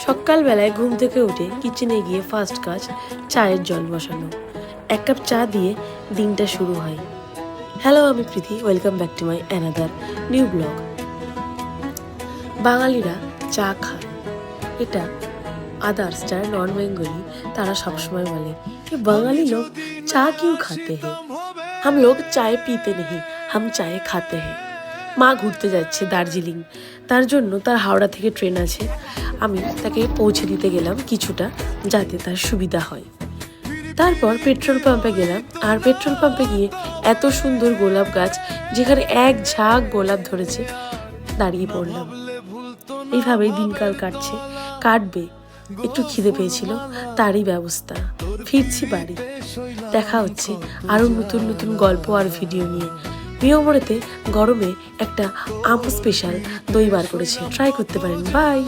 সকালবেলায় ঘুম থেকে উঠে কিচেনে গিয়ে ফার্স্ট কাজ চায়ের জল বসানো। এক কাপ চা দিয়ে দিনটা শুরু হয়। হ্যালো, আমি Preeti, welcome back to my another new blog. বাঙালিরা চা খায়, এটা আদার্স যারা নন বেঙ্গলি তারা সবসময় বলে कि বাঙালি লোক চা क्यों खाते हैं, हम लोग चाय पीते नहीं, हम चाय खाते हैं। মা ঘুরতে যাচ্ছে দার্জিলিং, তার জন্য তার হাওড়া থেকে ট্রেন আছে। আমি তাকে পৌঁছে দিতে গেলাম কিছুটা, যাতে তার সুবিধা হয়। তারপর পেট্রোল পাম্পে গেলাম, আর পেট্রোল পাম্পে গিয়ে এত সুন্দর গোলাপ গাছ, যেখানে এক ঝাঁক গোলাপ ধরেছে, দাঁড়িয়ে পড়লাম। এইভাবেই দিনকাল কাটবে। একটু খিদে পেয়েছিল, তারই ব্যবস্থা। ফিরছি বাড়ি। দেখা হচ্ছে আরও নতুন নতুন গল্প আর ভিডিও নিয়ে। মিয়মরেতে গরমে একটা আম স্পেশাল দই বার করেছে, ট্রাই করতে পারেন। বাই।